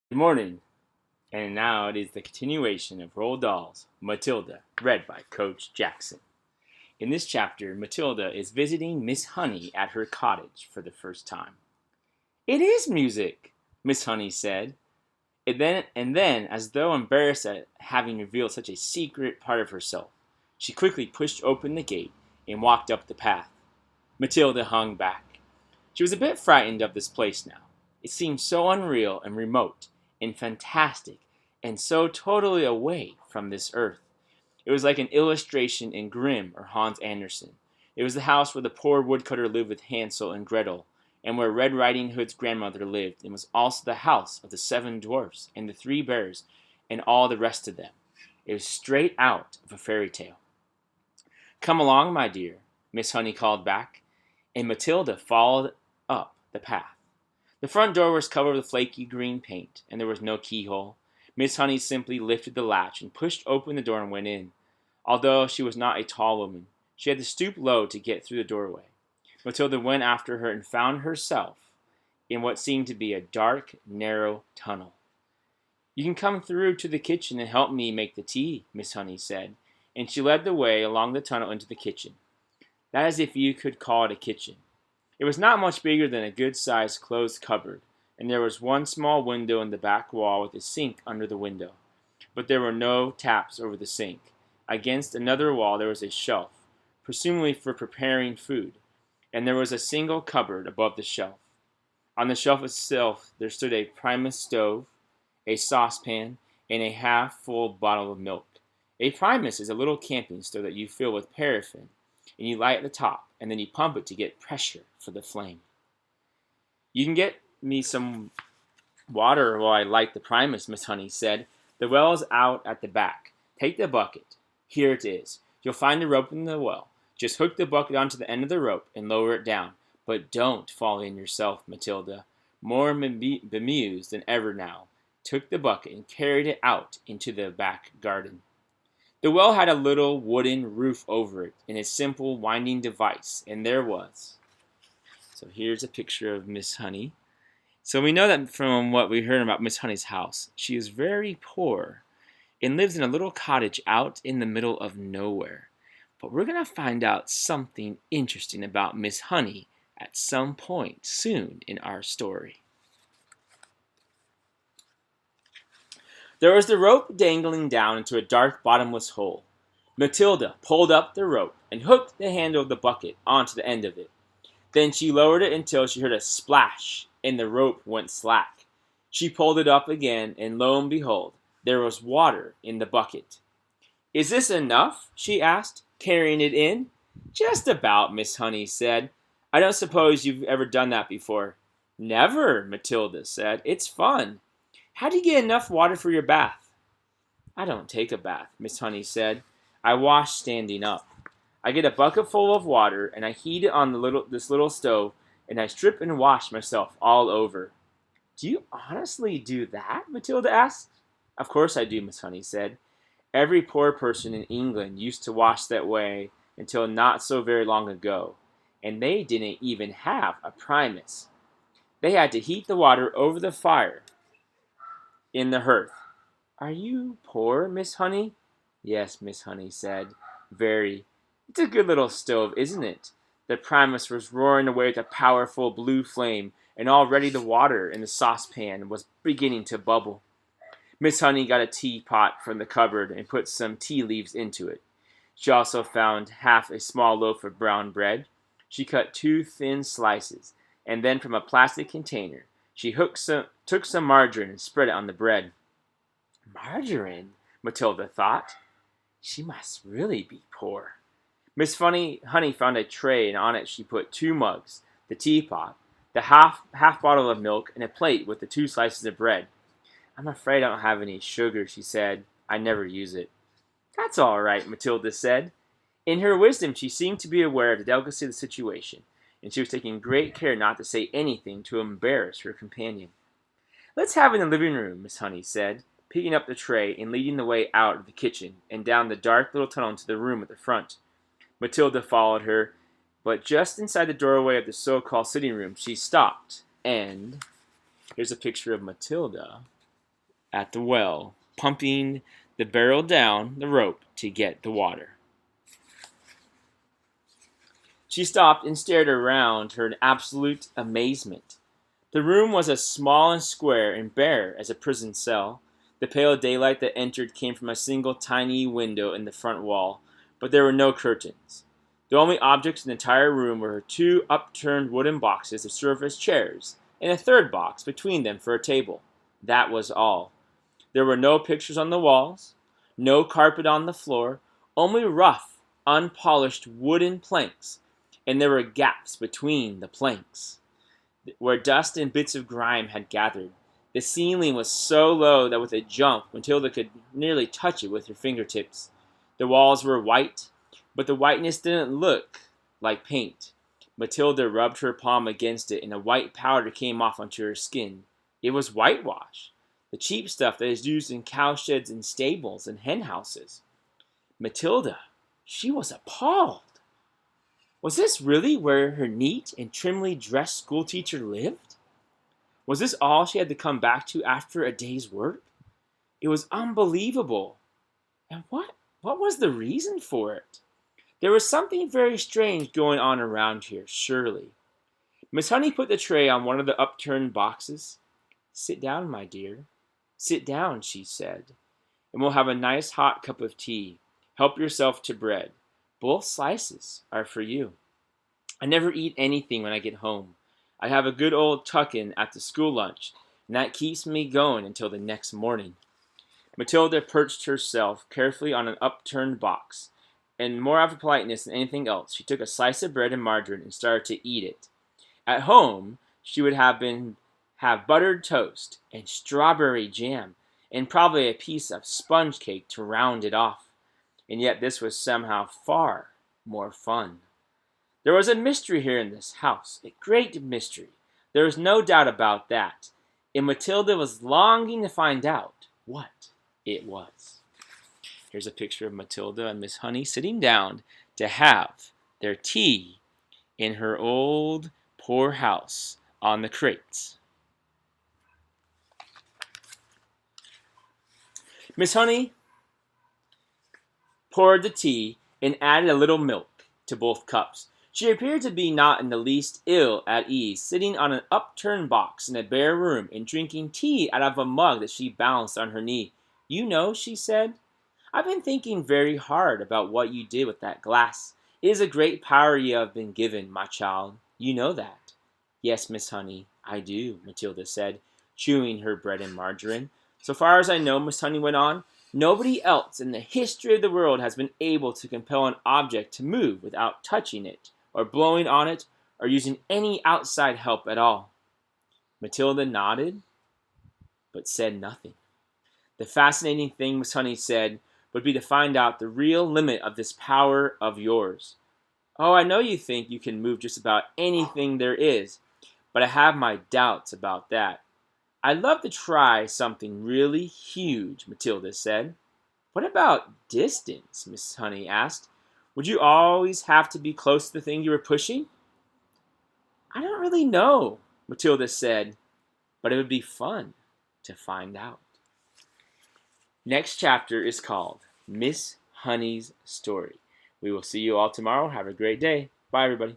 Good morning, and now it is the continuation of Roald Dahl's Matilda, read by Coach Jackson. In this chapter, Matilda is visiting Miss Honey at her cottage for the first time. "It is music," Miss Honey said, and then, as though embarrassed at having revealed such a secret part of herself, she quickly pushed open the gate and walked up the path. Matilda hung back. She was a bit frightened of this place now. It seemed so unreal and remote and fantastic and so totally away from this earth. It was like an illustration in Grimm or Hans Andersen. It was the house where the poor woodcutter lived with Hansel and Gretel, and where Red Riding Hood's grandmother lived, and was also the house of the 7 dwarfs and the 3 bears and all the rest of them. It was straight out of a fairy tale. "Come along, my dear," Miss Honey called back, and Matilda followed up the path. The front door was covered with flaky green paint, and there was no keyhole. Miss Honey simply lifted the latch and pushed open the door and went in. Although she was not a tall woman, she had to stoop low to get through the doorway. Matilda went after her and found herself in what seemed to be a dark, narrow tunnel. "You can come through to the kitchen and help me make the tea," Miss Honey said, and she led the way along the tunnel into the kitchen. That is if you could call it a kitchen. It was not much bigger than a good-sized closed cupboard, and there was one small window in the back wall with a sink under the window. But there were no taps over the sink. Against another wall there was a shelf, presumably for preparing food, and there was a single cupboard above the shelf. On the shelf itself there stood a Primus stove, a saucepan, and a half-full bottle of milk. A Primus is a little camping stove that you fill with paraffin, and you light at the top, and then you pump it to get pressure for the flame. "You can get me some water while I light the Primus," Miss Honey said. "The well is out at the back. Take the bucket. Here it is. You'll find a rope in the well. Just hook the bucket onto the end of the rope and lower it down. But don't fall in yourself." Matilda, more bemused than ever now, took the bucket and carried it out into the back garden. The well had a little wooden roof over it and a simple winding device, and there was. So here's a picture of Miss Honey. So we know that from what we heard about Miss Honey's house, she is very poor and lives in a little cottage out in the middle of nowhere. But we're going to find out something interesting about Miss Honey at some point soon in our story. There was the rope dangling down into a dark bottomless hole. Matilda pulled up the rope and hooked the handle of the bucket onto the end of it. Then she lowered it until she heard a splash and the rope went slack. She pulled it up again, and lo and behold, there was water in the bucket. "Is this enough?" she asked, carrying it in. "Just about," Miss Honey said. "I don't suppose you've ever done that before." "Never," Matilda said. "It's fun. How do you get enough water for your bath?" "I don't take a bath," Miss Honey said. "I wash standing up. I get a bucket full of water, and I heat it on this little stove, and I strip and wash myself all over." "Do you honestly do that?" Matilda asked. "Of course I do," Miss Honey said. "Every poor person in England used to wash that way until not so very long ago, and they didn't even have a Primus. They had to heat the water over the fire in the hearth." "Are you poor, Miss Honey?" "Yes," Miss Honey said. "Very. It's a good little stove, isn't it?" The Primus was roaring away with a powerful blue flame, and already the water in the saucepan was beginning to bubble. Miss Honey got a teapot from the cupboard and put some tea leaves into it. She also found half a small loaf of brown bread. She cut 2 thin slices, and then from a plastic container she took some margarine and spread it on the bread. Margarine, Matilda thought. She must really be poor. Miss Honey found a tray, and on it she put 2 mugs, the teapot, the half bottle of milk, and a plate with the 2 slices of bread. "I'm afraid I don't have any sugar," she said. "I never use it." "That's all right," Matilda said. In her wisdom she seemed to be aware of the delicacy of the situation, and she was taking great care not to say anything to embarrass her companion. "Let's have it in the living room," Miss Honey said, picking up the tray and leading the way out of the kitchen and down the dark little tunnel into the room at the front. Matilda followed her, but just inside the doorway of the so-called sitting room she stopped, and here's a picture of Matilda. at the well, pumping the barrel down the rope to get the water. She stopped and stared around her in absolute amazement. The room was as small and square and bare as a prison cell. The pale daylight that entered came from a single tiny window in the front wall, but there were no curtains. The only objects in the entire room were two upturned wooden boxes that served as chairs, and a third box between them for a table. That was all. There were no pictures on the walls, no carpet on the floor, only rough, unpolished wooden planks, and there were gaps between the planks, where dust and bits of grime had gathered. The ceiling was so low that with a jump, Matilda could nearly touch it with her fingertips. The walls were white, but the whiteness didn't look like paint. Matilda rubbed her palm against it, and a white powder came off onto her skin. It was whitewash, the cheap stuff that is used in cowsheds and stables and hen houses. Matilda, she was appalled. Was this really where her neat and trimly dressed schoolteacher lived? Was this all she had to come back to after a day's work? It was unbelievable. And what was the reason for it? There was something very strange going on around here, surely. Miss Honey put the tray on one of the upturned boxes. "Sit down, my dear. Sit down," she said, "and we'll have a nice hot cup of tea. Help yourself to bread. Both slices are for you. I never eat anything when I get home. I have a good old tuck-in at the school lunch, and that keeps me going until the next morning." Matilda perched herself carefully on an upturned box, and more out of politeness than anything else, she took a slice of bread and margarine and started to eat it. At home, she would have buttered toast and strawberry jam, and probably a piece of sponge cake to round it off. And yet this was somehow far more fun. There was a mystery here in this house, a great mystery. There was no doubt about that, and Matilda was longing to find out what it was. Here's a picture of Matilda and Miss Honey sitting down to have their tea in her old poor house on the crates. Miss Honey poured the tea and added a little milk to both cups. She appeared to be not in the least ill at ease, sitting on an upturned box in a bare room and drinking tea out of a mug that she balanced on her knee. "You know," she said, "I've been thinking very hard about what you did with that glass. It is a great power you have been given, my child. You know that." "Yes, Miss Honey, I do," Matilda said, chewing her bread and margarine. "So far as I know," Miss Honey went on, "nobody else in the history of the world has been able to compel an object to move without touching it, or blowing on it, or using any outside help at all." Matilda nodded, but said nothing. The fascinating thing, Miss Honey said, would be to find out the real limit of this power of yours. "Oh, I know you think you can move just about anything there is, but I have my doubts about that." "I'd love to try something really huge," Matilda said. "What about distance?" Miss Honey asked. "Would you always have to be close to the thing you were pushing?" "I don't really know," Matilda said, "but it would be fun to find out." Next chapter is called Miss Honey's Story. We will see you all tomorrow. Have a great day. Bye, everybody.